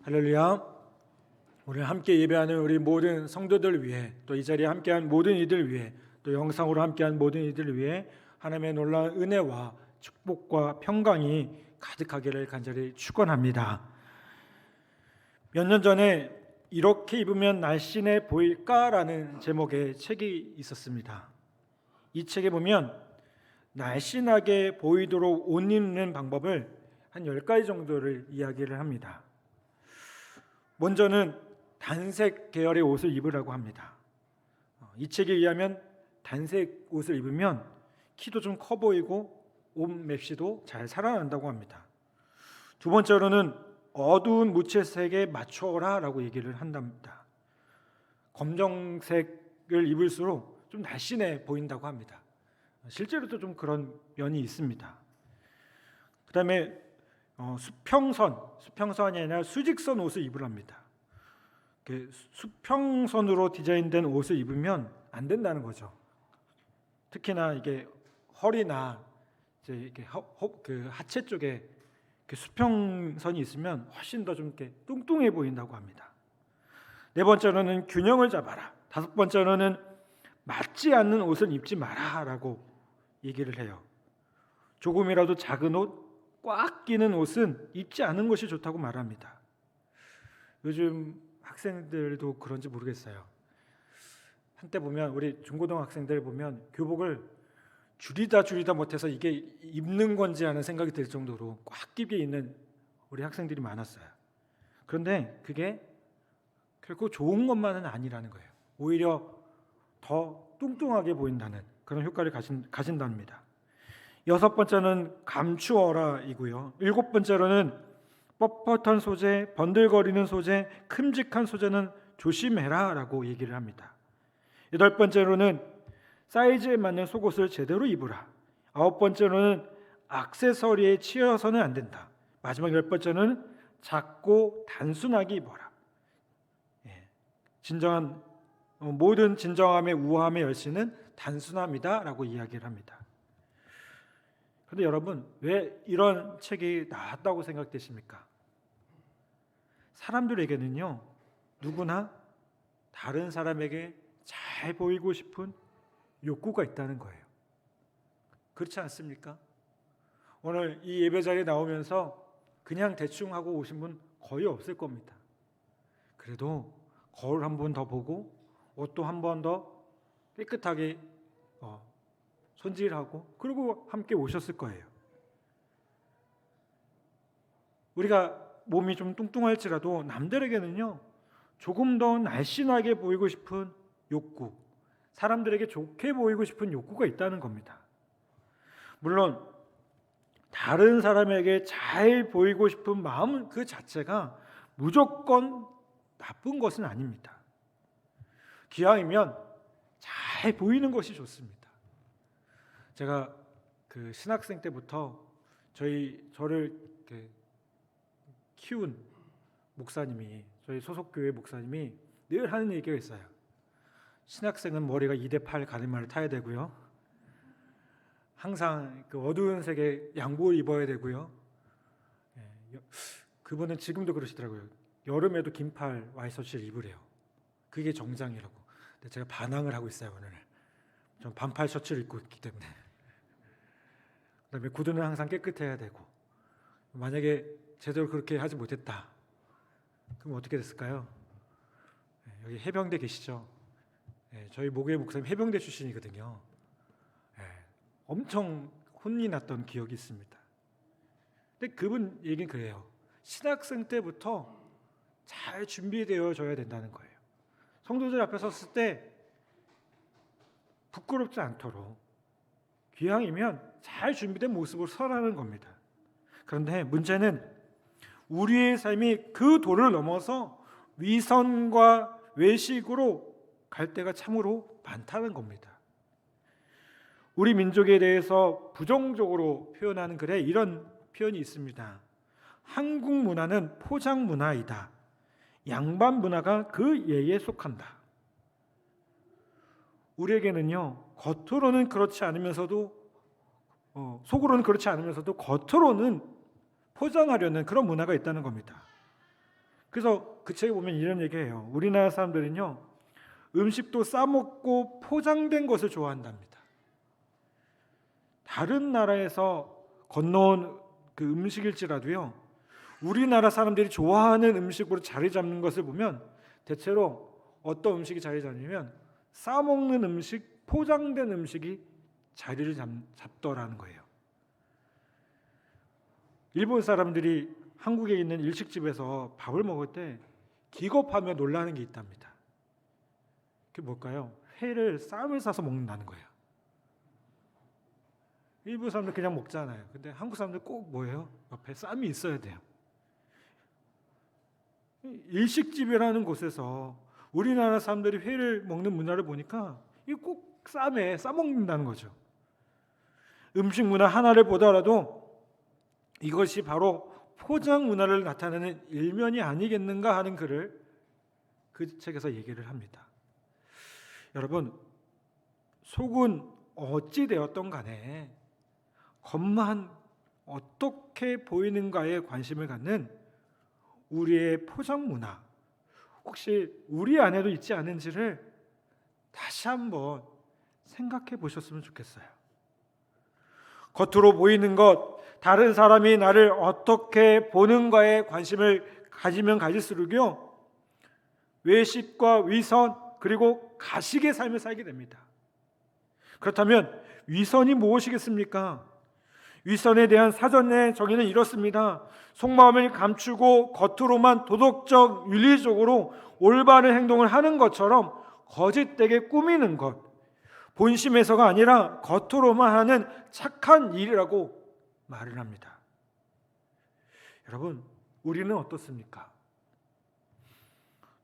할렐루야. 오늘 함께 예배하는 우리 모든 성도들 위해, 또 이 자리에 함께한 모든 이들 위해, 또 영상으로 함께한 모든 이들 위해 하나님의 놀라운 은혜와 축복과 평강이 가득하기를 간절히 축원합니다. 몇 년 전에 이렇게 입으면 날씬해 보일까라는 제목의 책이 있었습니다. 이 책에 보면 날씬하게 보이도록 옷 입는 방법을 한 10가지 정도를 이야기를 합니다. 먼저는 단색 계열의 옷을 입으라고 합니다. 이 책에 의하면 단색 옷을 입으면 키도 좀 커 보이고 옷 맵시도 잘 살아난다고 합니다. 두 번째로는 어두운 무채색에 맞춰라 라고 얘기를 한답니다. 검정색을 입을수록 좀 날씬해 보인다고 합니다. 실제로도 좀 그런 면이 있습니다. 그 다음에 수평선이 아니라 수직선 옷을 입으랍니다. 수평선으로 디자인된 옷을 입으면 안 된다는 거죠. 특히나 이게 허리나 이제 이렇게 그 하체 쪽에 수평선이 있으면 훨씬 더 좀 이렇게 뚱뚱해 보인다고 합니다. 네 번째로는 균형을 잡아라. 다섯 번째로는 맞지 않는 옷을 입지 마라라고 얘기를 해요. 조금이라도 작은 옷, 꽉 끼는 옷은 입지 않은 것이 좋다고 말합니다. 요즘 학생들도 그런지 모르겠어요. 한때 보면 우리 중고등학생들 보면 교복을 줄이다 못해서 이게 입는 건지 하는 생각이 들 정도로 꽉 끼게 입는 우리 학생들이 많았어요. 그런데 그게 결코 좋은 것만은 아니라는 거예요. 오히려 더 뚱뚱하게 보인다는 그런 효과를 가진답니다. 여섯 번째는 감추어라이고요. 일곱 번째로는 뻣뻣한 소재, 번들거리는 소재, 큼직한 소재는 조심해라라고 얘기를 합니다. 여덟 번째로는 사이즈에 맞는 속옷을 제대로 입으라. 아홉 번째로는 액세서리에 치여서는 안 된다. 마지막 열 번째는 작고 단순하게 입어라. 진정한 모든 진정함의 우아함의 열쇠는 단순함이다라고 이야기를 합니다. 그런데 여러분, 왜 이런 책이 나왔다고 생각되십니까? 사람들에게는요, 누구나 다른 사람에게 잘 보이고 싶은 욕구가 있다는 거예요. 그렇지 않습니까? 오늘 이 예배 자리에 나오면서 그냥 대충 하고 오신 분 거의 없을 겁니다. 그래도 거울 한 번 더 보고 옷도 한 번 더 깨끗하게 손질하고 그리고 함께 오셨을 거예요. 우리가 몸이 좀 뚱뚱할지라도 남들에게는요, 조금 더 날씬하게 보이고 싶은 욕구, 사람들에게 좋게 보이고 싶은 욕구가 있다는 겁니다. 물론 다른 사람에게 잘 보이고 싶은 마음 그 자체가 무조건 나쁜 것은 아닙니다. 기왕이면 잘 보이는 것이 좋습니다. 제가 그 신학생 때부터 저를 키운 목사님이, 저희 소속 교회 목사님이 늘 하는 얘기가 있어요. 신학생은 머리가 2대8 가르마를 타야 되고요. 항상 그 어두운 색의 양복을 입어야 되고요. 그분은 지금도 그러시더라고요. 여름에도 긴팔 와이셔츠를 입으래요. 그게 정장이라고. 근데 제가 반항을 하고 있어요. 오늘 전 반팔 셔츠를 입고 있기 때문에. 그다음에 구두는 항상 깨끗해야 되고, 만약에 제대로 그렇게 하지 못했다, 그럼 어떻게 됐을까요? 여기 해병대 계시죠? 저희 모교회 목사님 해병대 출신이거든요. 엄청 혼이 났던 기억이 있습니다. 근데 그분 얘기는 그래요. 신학생 때부터 잘 준비되어져야 된다는 거예요. 성도들 앞에 섰을 때 부끄럽지 않도록 기왕이면 잘 준비된 모습으로 서라는 겁니다. 그런데 문제는 우리의 삶이 그 도를 넘어서 위선과 외식으로 갈 때가 참으로 많다는 겁니다. 우리 민족에 대해서 부정적으로 표현하는 글에 이런 표현이 있습니다. 한국 문화는 포장 문화이다. 양반 문화가 그 예에 속한다. 우리에게는요, 겉으로는 그렇지 않으면서도 속으로는 그렇지 않으면서도 겉으로는 포장하려는 그런 문화가 있다는 겁니다. 그래서 그 책에 보면 이런 얘기해요. 우리나라 사람들은요, 음식도 싸먹고 포장된 것을 좋아한답니다. 다른 나라에서 건너온 그 음식일지라도요, 우리나라 사람들이 좋아하는 음식으로 자리 잡는 것을 보면 대체로 어떤 음식이 자리 잡냐면 싸먹는 음식, 포장된 음식이 자리를 잡더라는 거예요. 일본 사람들이 한국에 있는 일식집에서 밥을 먹을 때 기겁하며 놀라는 게 있답니다. 그게 뭘까요? 회를 쌈을 싸서 먹는다는 거예요. 일본 사람들 그냥 먹잖아요. 근데 한국 사람들 꼭 뭐예요? 옆에 쌈이 있어야 돼요. 일식집이라는 곳에서 우리나라 사람들이 회를 먹는 문화를 보니까 이 꼭 쌈에 싸먹는다는 거죠. 음식 문화 하나를 보더라도 이것이 바로 포장 문화를 나타내는 일면이 아니겠는가 하는 글을 그 책에서 얘기를 합니다. 여러분, 속은 어찌 되었던 간에 겉만 어떻게 보이는가에 관심을 갖는 우리의 포장 문화, 혹시 우리 안에도 있지 않은지를 다시 한번 생각해 보셨으면 좋겠어요. 겉으로 보이는 것, 다른 사람이 나를 어떻게 보는가에 관심을 가지면 가질수록요, 외식과 위선 그리고 가식의 삶을 살게 됩니다. 그렇다면 위선이 무엇이겠습니까? 위선에 대한 사전의 정의는 이렇습니다. 속마음을 감추고 겉으로만 도덕적, 윤리적으로 올바른 행동을 하는 것처럼 거짓되게 꾸미는 것, 본심에서가 아니라 겉으로만 하는 착한 일이라고 말을 합니다. 여러분, 우리는 어떻습니까?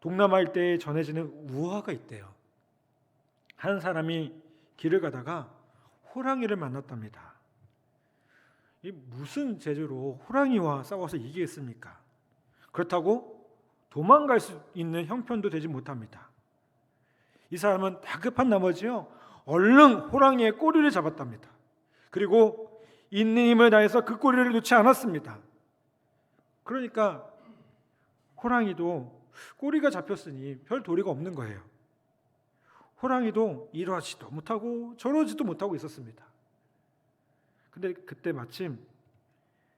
동남아 일대에 전해지는 우화가 있대요. 한 사람이 길을 가다가 호랑이를 만났답니다. 이 무슨 재주로 호랑이와 싸워서 이기겠습니까? 그렇다고 도망갈 수 있는 형편도 되지 못합니다. 이 사람은 다급한 나머지요, 얼른 호랑이의 꼬리를 잡았답니다. 그리고 있는 힘을 다해서 그 꼬리를 놓지 않았습니다. 그러니까 호랑이도 꼬리가 잡혔으니 별 도리가 없는 거예요. 호랑이도 이러지도 못하고 저러지도 못하고 있었습니다. 근데 그때 마침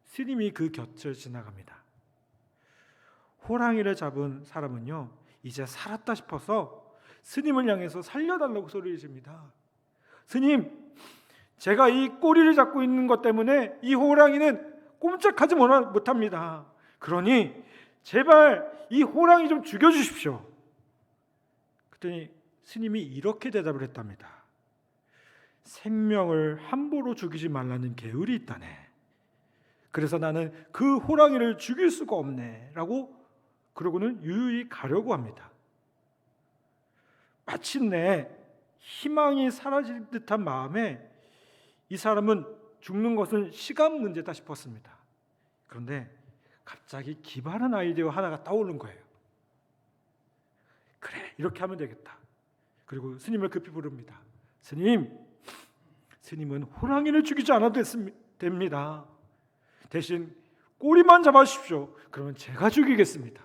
스님이 그 곁을 지나갑니다. 호랑이를 잡은 사람은요, 이제 살았다 싶어서 스님을 향해서 살려달라고 소리를 지릅니다. 스님, 제가 이 꼬리를 잡고 있는 것 때문에 이 호랑이는 꼼짝하지 못합니다. 그러니 제발 이 호랑이 좀 죽여주십시오. 그랬더니 스님이 이렇게 대답을 했답니다. 생명을 함부로 죽이지 말라는 계율이 있다네. 그래서 나는 그 호랑이를 죽일 수가 없네 라고 그러고는 유유히 가려고 합니다. 마침내 희망이 사라질 듯한 마음에 이 사람은 죽는 것은 시간 문제다 싶었습니다. 그런데 갑자기 기발한 아이디어 하나가 떠오른 거예요. 그래, 이렇게 하면 되겠다. 그리고 스님을 급히 부릅니다. 스님은 호랑이를 죽이지 않아도 됩니다. 대신 꼬리만 잡아주십시오. 그러면 제가 죽이겠습니다.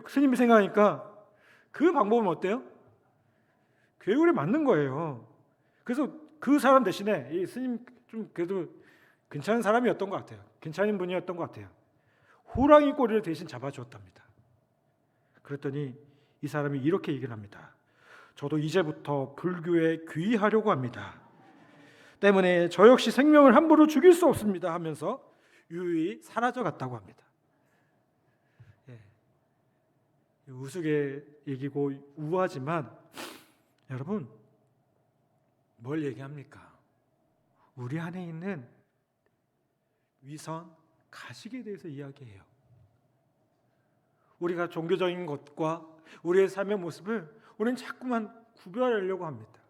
스님이 생각하니까 그 방법은 어때요? 계율에 맞는 거예요. 그래서 그 사람 대신에 이 스님 좀 그래도 괜찮은 사람이었던 것 같아요. 괜찮은 분이었던 것 같아요. 호랑이 꼬리를 대신 잡아주었답니다. 그랬더니 이 사람이 이렇게 얘기를 합니다. 저도 이제부터 불교에 귀의하려고 합니다. 때문에 저 역시 생명을 함부로 죽일 수 없습니다 하면서 유유히 사라져갔다고 합니다. 우스개 얘기고 우아하지만 여러분, 뭘 얘기합니까? 우리 안에 있는 위선, 가식에 대해서 이야기해요. 우리가 종교적인 것과 우리의 삶의 모습을 우리는 자꾸만 구별하려고 합니다.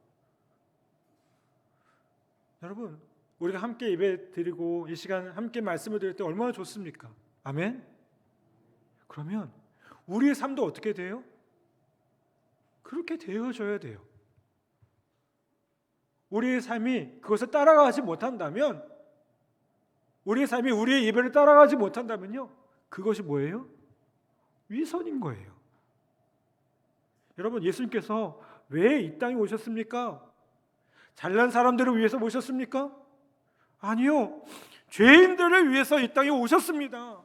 여러분, 우리가 함께 예배 드리고 이 시간 함께 말씀을 드릴 때 얼마나 좋습니까? 아멘? 그러면 우리의 삶도 어떻게 돼요? 그렇게 되어져야 돼요. 우리의 삶이 그것을 따라가지 못한다면, 우리의 삶이 우리의 예배를 따라가지 못한다면요, 그것이 뭐예요? 위선인 거예요. 여러분, 예수님께서 왜 이 땅에 오셨습니까? 잘난 사람들을 위해서 오셨습니까? 아니요. 죄인들을 위해서 이 땅에 오셨습니다.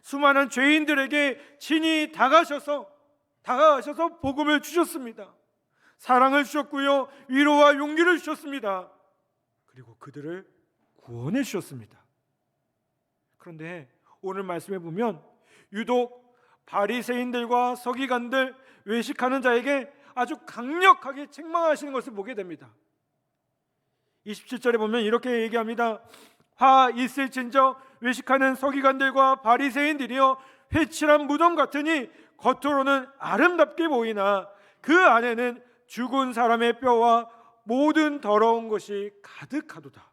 수많은 죄인들에게 친히 다가가셔서 복음을 주셨습니다. 사랑을 주셨고요, 위로와 용기를 주셨습니다. 그리고 그들을 구원해 주셨습니다. 그런데 오늘 말씀에 보면 유독 바리새인들과 서기관들, 외식하는 자에게 아주 강력하게 책망하시는 것을 보게 됩니다. 27절에 보면 이렇게 얘기합니다. 화 있을진저 외식하는 서기관들과 바리새인들이여 회칠한 무덤 같으니 겉으로는 아름답게 보이나 그 안에는 죽은 사람의 뼈와 모든 더러운 것이 가득하도다.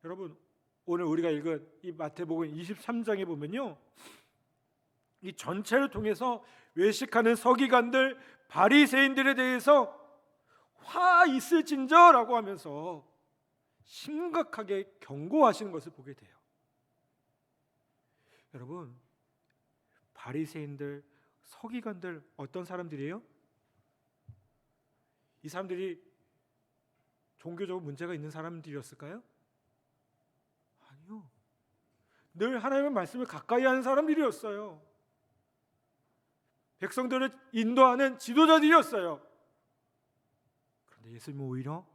여러분, 오늘 우리가 읽은 이 마태복음 23장에 보면요, 이 전체를 통해서 외식하는 서기관들, 바리새인들에 대해서 화 있을진저라고 하면서 심각하게 경고하시는 것을 보게 돼요. 여러분, 바리새인들, 서기관들 어떤 사람들이에요? 이 사람들이 종교적으로 문제가 있는 사람들이었을까요? 아니요. 늘 하나님의 말씀을 가까이 하는 사람들이었어요. 백성들을 인도하는 지도자들이었어요. 그런데 예수님은 오히려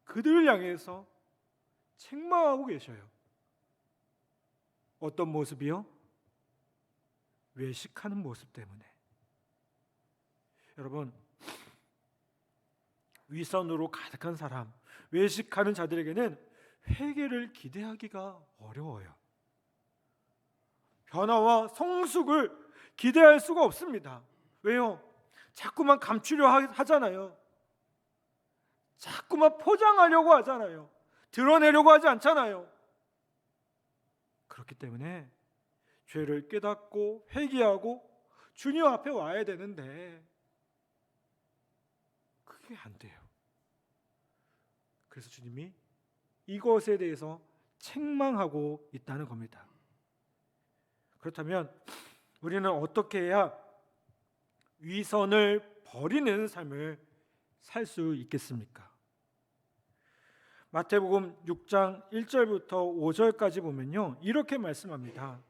그들을 향해서 책망하고 계셔요. 어떤 모습이요? 외식하는 모습 때문에. 여러분, 위선으로 가득한 사람, 외식하는 자들에게는 회개를 기대하기가 어려워요. 변화와 성숙을 기대할 수가 없습니다. 왜요? 자꾸만 감추려 하잖아요. 자꾸만 포장하려고 하잖아요. 드러내려고 하지 않잖아요. 그렇기 때문에 죄를 깨닫고 회개하고 주님 앞에 와야 되는데 그게 안 돼요. 그래서 주님이 이것에 대해서 책망하고 있다는 겁니다. 그렇다면 우리는 어떻게 해야 위선을 버리는 삶을 살 수 있겠습니까? 마태복음 6장 1절부터 5절까지 보면요, 이렇게 말씀합니다.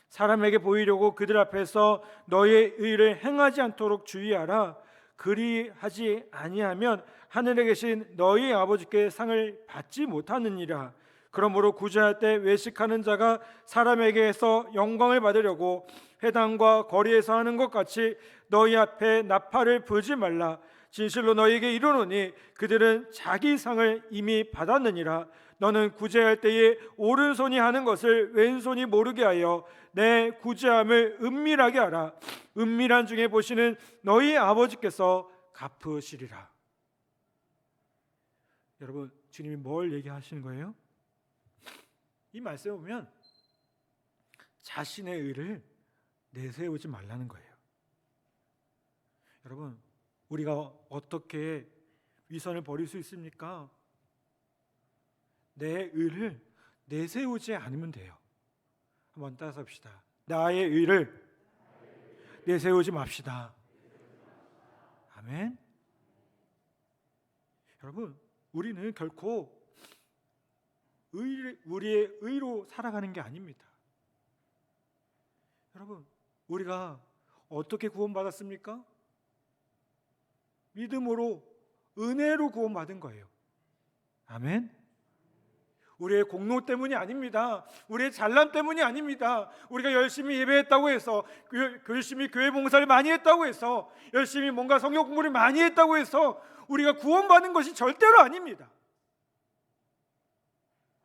사람에게 보이려고 그들 앞에서 너의 의를 행하지 않도록 주의하라. 그리하지 아니하면 하늘에 계신 너희 아버지께 상을 받지 못하느니라. 그러므로 구제할 때 외식하는 자가 사람에게서 영광을 받으려고 회당과 거리에서 하는 것 같이 너희 앞에 나팔을 불지 말라. 진실로 너희에게 이르노니 그들은 자기 상을 이미 받았느니라. 너는 구제할 때에 오른손이 하는 것을 왼손이 모르게 하여 내 구제함을 은밀하게 하라. 은밀한 중에 보시는 너희 아버지께서 갚으시리라. 여러분, 주님이 뭘 얘기하시는 거예요? 이 말씀에 보면 자신의 의를 내세우지 말라는 거예요. 여러분, 우리가 어떻게 위선을 버릴 수 있습니까? 내 의를 내세우지 않으면 돼요. 한번 따라서 합시다. 나의 의를 내세우지 맙시다. 아멘. 여러분, 우리는 결코 우리의 의로 살아가는 게 아닙니다. 여러분, 우리가 어떻게 구원받았습니까? 믿음으로, 은혜로 구원받은 거예요. 아멘. 우리의 공로 때문이 아닙니다. 우리의 잘남 때문이 아닙니다. 우리가 열심히 예배했다고 해서, 열심히 교회 봉사를 많이 했다고 해서, 열심히 뭔가 성경 공부를 많이 했다고 해서 우리가 구원받은 것이 절대로 아닙니다.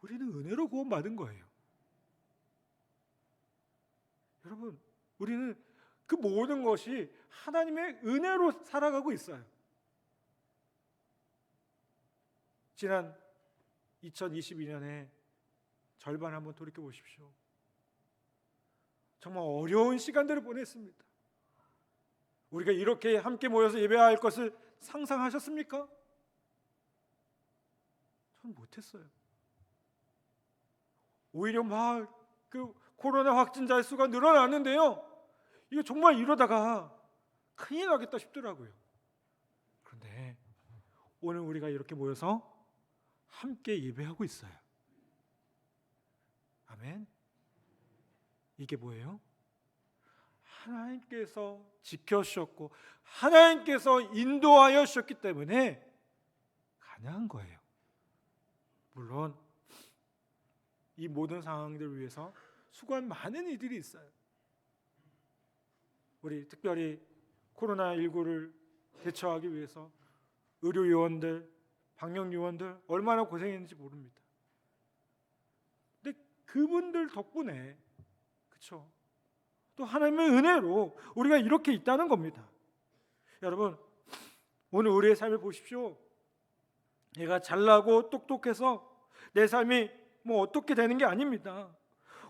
우리는 은혜로 구원받은 거예요. 여러분, 우리는 그 모든 것이 하나님의 은혜로 살아가고 있어요. 지난 2022년에 절반 한번 돌이켜 보십시오. 정말 어려운 시간들을 보냈습니다. 우리가 이렇게 함께 모여서 예배할 것을 상상하셨습니까? 전 못했어요. 오히려 막 그 코로나 확진자 수가 늘어나는데요. 이거 정말 이러다가 큰일 나겠다 싶더라고요. 그런데 오늘 우리가 이렇게 모여서 함께 예배하고 있어요. 아멘. 이게 뭐예요? 하나님께서 지켜주셨고 하나님께서 인도하여 주셨기 때문에 가능한 거예요. 물론 이 모든 상황들을 위해서 수고한 많은 이들이 있어요. 우리 특별히 코로나19를 대처하기 위해서 의료요원들, 방역요원들 얼마나 고생했는지 모릅니다. 근데 그분들 덕분에 그렇죠? 또 하나님의 은혜로 우리가 이렇게 있다는 겁니다. 여러분, 오늘 우리의 삶을 보십시오. 내가 잘나고 똑똑해서 내 삶이 뭐 어떻게 되는 게 아닙니다.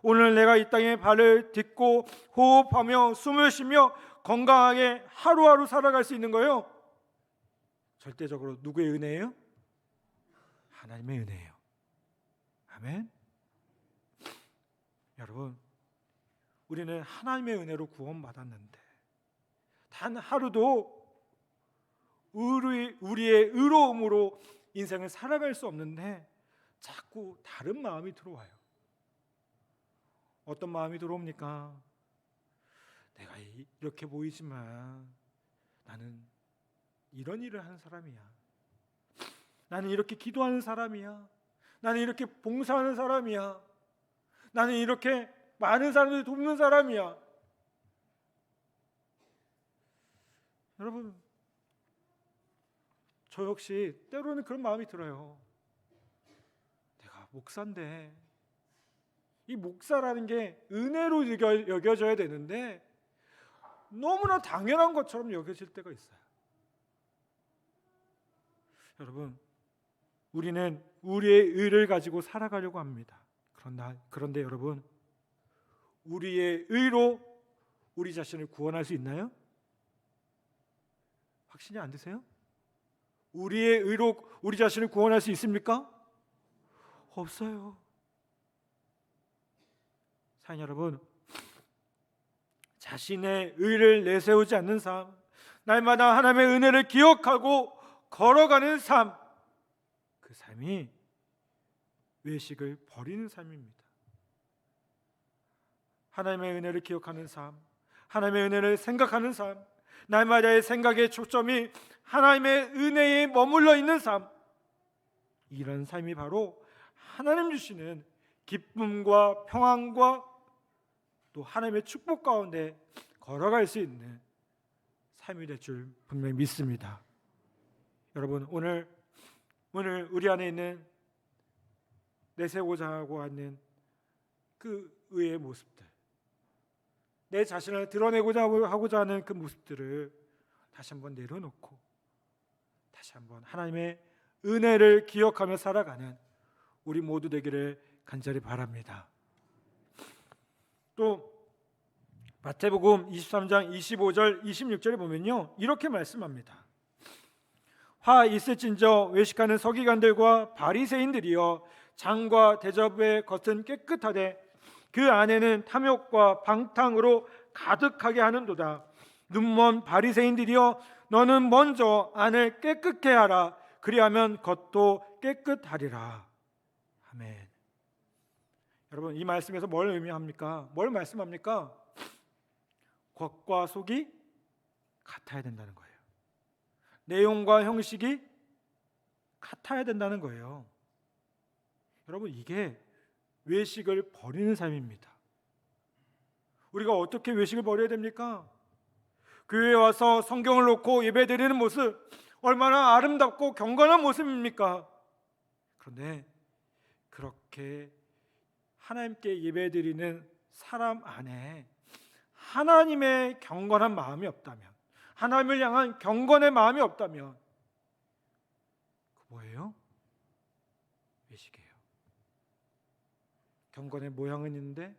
오늘 내가 이 땅에 발을 딛고 호흡하며 숨을 쉬며 건강하게 하루하루 살아갈 수 있는 거예요. 절대적으로 누구의 은혜예요? 하나님의 은혜예요. 아멘. 여러분, 우리는 하나님의 은혜로 구원받았는데 단 하루도 우리의 의로움으로 인생을 살아갈 수 없는데 자꾸 다른 마음이 들어와요. 어떤 마음이 들어옵니까? 내가 이렇게 보이지만 나는 이런 일을 하는 사람이야. 나는 이렇게 기도하는 사람이야. 나는 이렇게 봉사하는 사람이야. 나는 이렇게 많은 사람들을 돕는 사람이야. 여러분, 저 역시 때로는 그런 마음이 들어요. 내가 목사인데 이 목사라는 게 은혜로 여겨져야 되는데 너무나 당연한 것처럼 여겨질 때가 있어요. 여러분, 우리는 우리의 의를 가지고 살아가려고 합니다. 그런데 여러분, 우리의 의로 우리 자신을 구원할 수 있나요? 확신이 안 드세요? 우리의 의로 우리 자신을 구원할 수 있습니까? 없어요. 사랑 여러분, 자신의 의를 내세우지 않는 삶, 날마다 하나님의 은혜를 기억하고 걸어가는 삶, 그 삶이 외식을 버리는 삶입니다. 하나님의 은혜를 기억하는 삶, 하나님의 은혜를 생각하는 삶, 날마다의 생각의 초점이 하나님의 은혜에 머물러 있는 삶, 이런 삶이 바로 하나님 주시는 기쁨과 평안과 또 하나님의 축복 가운데 걸어갈 수 있는 삶이 될 줄 분명히 믿습니다. 여러분, 오늘 우리 안에 있는 내세우고자 하고 하는 그 의의 모습들, 내 자신을 드러내고자 하고자 하는 그 모습들을 다시 한번 내려놓고 다시 한번 하나님의 은혜를 기억하며 살아가는 우리 모두 되기를 간절히 바랍니다. 또 마태복음 23장 25절 26절에 보면요, 이렇게 말씀합니다. 화 있을진저 외식하는 서기관들과 바리새인들이여, 장과 대접의 겉은 깨끗하되 그 안에는 탐욕과 방탕으로 가득하게 하는도다. 눈먼 바리새인들이여, 너는 먼저 안을 깨끗게 하라. 그리하면 겉도 깨끗하리라. 아멘. 여러분, 이 말씀에서 뭘 의미합니까? 뭘 말씀합니까? 겉과 속이 같아야 된다는 거예요. 내용과 형식이 같아야 된다는 거예요. 여러분, 이게 외식을 버리는 삶입니다. 우리가 어떻게 외식을 버려야 됩니까? 교회에 와서 성경을 놓고 예배드리는 모습, 얼마나 아름답고 경건한 모습입니까? 그런데 그렇게 하나님께 예배드리는 사람 안에 하나님의 경건한 마음이 없다면, 하나님을 향한 경건의 마음이 없다면 그 뭐예요? 외식이에요. 경건의 모양은 있는데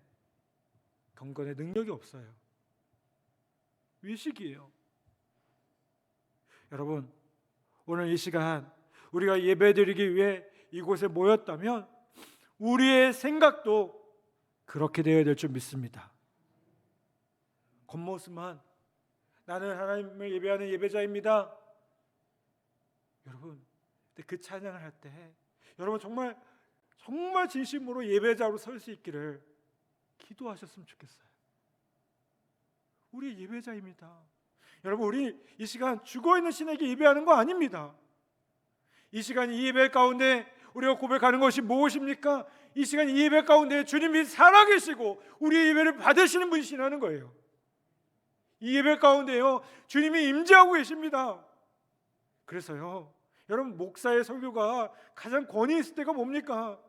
경건의 능력이 없어요. 외식이에요. 여러분, 오늘 이 시간 우리가 예배드리기 위해 이곳에 모였다면 우리의 생각도 그렇게 되어야 될 줄 믿습니다. 겉모습만 나는 하나님을 예배하는 예배자입니다. 여러분, 근데 그 찬양을 할 때 여러분 정말 진심으로 예배자로 설 수 있기를 기도하셨으면 좋겠어요. 우리 예배자입니다. 여러분, 우리 이 시간 죽어있는 신에게 예배하는 거 아닙니다. 이 시간 이 예배 가운데 우리가 고백하는 것이 무엇입니까? 이 시간 이 예배 가운데 주님이 살아계시고 우리의 예배를 받으시는 분이시라는 거예요. 이 예배 가운데요 주님이 임재하고 계십니다. 그래서요 여러분, 목사의 설교가 가장 권위 있을 때가 뭡니까?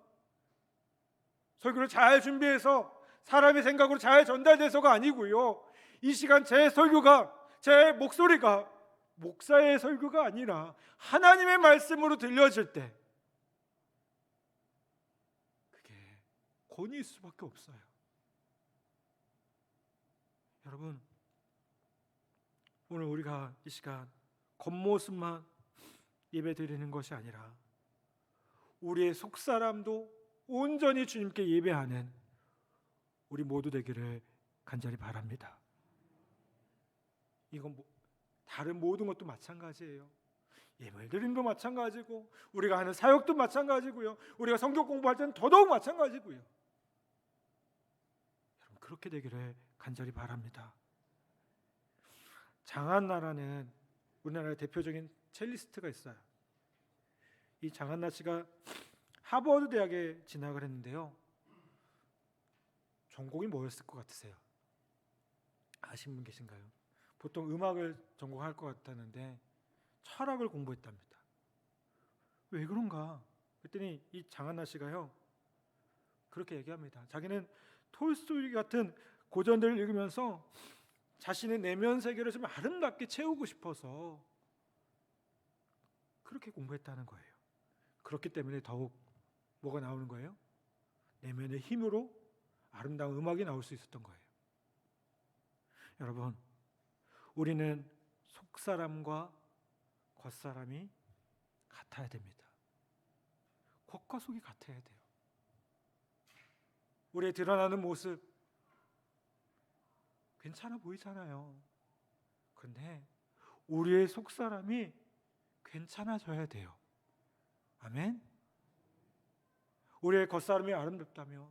설교를 잘 준비해서 사람의 생각으로 잘 전달돼서가 아니고요, 이 시간 제 설교가, 제 목소리가 목사의 설교가 아니라 하나님의 말씀으로 들려질 때 그게 권위일 수밖에 없어요. 여러분, 오늘 우리가 이 시간 겉모습만 예배 드리는 것이 아니라 우리의 속사람도 온전히 주님께 예배하는 우리 모두 되기를 간절히 바랍니다. 이건 다른 모든 것도 마찬가지예요. 예물 드림도 마찬가지고 우리가 하는 사역도 마찬가지고요, 우리가 성경 공부할 때는 더더욱 마찬가지고요. 여러분, 그렇게 되기를 간절히 바랍니다. 장한나라는 우리나라의 대표적인 첼리스트가 있어요. 이 장한나 씨가 하버드 대학에 진학을 했는데요, 전공이 뭐였을 것 같으세요? 아시는 분 계신가요? 보통 음악을 전공할 것 같았는데 철학을 공부했답니다. 왜 그런가? 그랬더니 이 장한나 씨가요 그렇게 얘기합니다. 자기는 톨스토이 같은 고전들을 읽으면서 자신의 내면 세계를 좀 아름답게 채우고 싶어서 그렇게 공부했다는 거예요. 그렇기 때문에 더욱 뭐가 나오는 거예요? 내면의 힘으로 아름다운 음악이 나올 수 있었던 거예요. 여러분, 우리는 속사람과 겉사람이 같아야 됩니다. 겉과 속이 같아야 돼요. 우리의 드러나는 모습 괜찮아 보이잖아요. 그런데 우리의 속사람이 괜찮아져야 돼요. 아멘. 우리의 겉사람이 아름답다면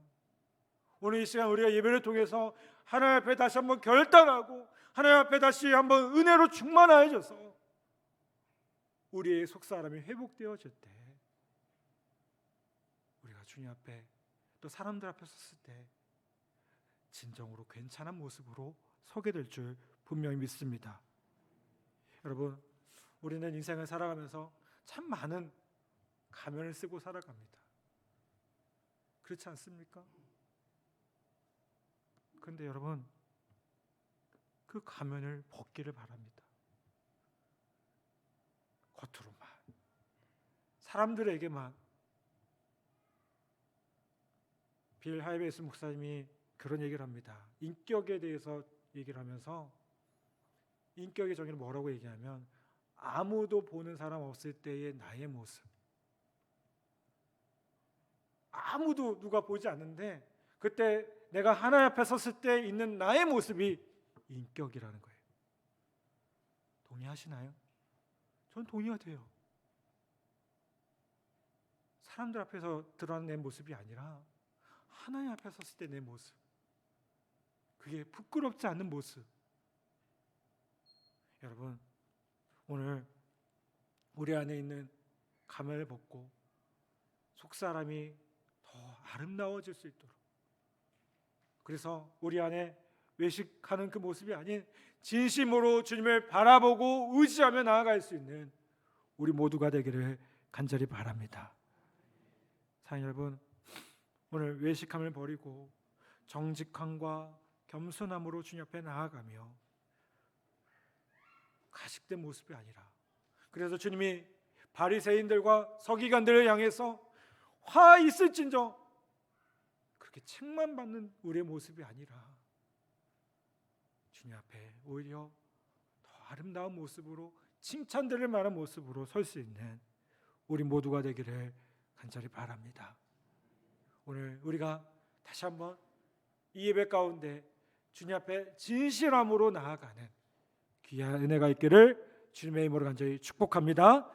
오늘 이 시간 우리가 예배를 통해서 하나님 앞에 다시 한번 결단하고 하나님 앞에 다시 한번 은혜로 충만해져서 우리의 속사람이 회복되어질 때 우리가 주님 앞에 또 사람들 앞에 섰을 때 진정으로 괜찮은 모습으로 서게 될 줄 분명히 믿습니다. 여러분, 우리는 인생을 살아가면서 참 많은 가면을 쓰고 살아갑니다. 그렇지 않습니까? 그런데 여러분, 그 가면을 벗기를 바랍니다. 겉으로만, 사람들에게만. 빌 하이베이스 목사님이 그런 얘기를 합니다. 인격에 대해서 얘기를 하면서 인격의 정의는 뭐라고 얘기하면 아무도 보는 사람 없을 때의 나의 모습, 아무도 누가 보지 않는데 그때 내가 하나님 앞에 섰을 때 있는 나의 모습이 인격이라는 거예요. 동의하시나요? 전 동의가 돼요. 사람들 앞에서 드러나는 내 모습이 아니라 하나님 앞에 섰을 때 내 모습, 그게 부끄럽지 않은 모습. 여러분, 오늘 우리 안에 있는 가면을 벗고 속사람이 더 아름다워질 수 있도록, 그래서 우리 안에 외식하는 그 모습이 아닌 진심으로 주님을 바라보고 의지하며 나아갈 수 있는 우리 모두가 되기를 간절히 바랍니다. 사랑하는 여러분, 오늘 외식함을 버리고 정직함과 겸손함으로 주님 앞에 나아가며 가식된 모습이 아니라, 그래서 주님이 바리새인들과 서기관들을 향해서 화 있을진저 그렇게 책만 받는 우리의 모습이 아니라 주님 앞에 오히려 더 아름다운 모습으로 칭찬들을 말한 모습으로 설 수 있는 우리 모두가 되기를 간절히 바랍니다. 오늘 우리가 다시 한번 이 예배 가운데 주님 앞에 진실함으로 나아가는 귀한 은혜가 있기를 주님의 이름으로 간절히 축복합니다.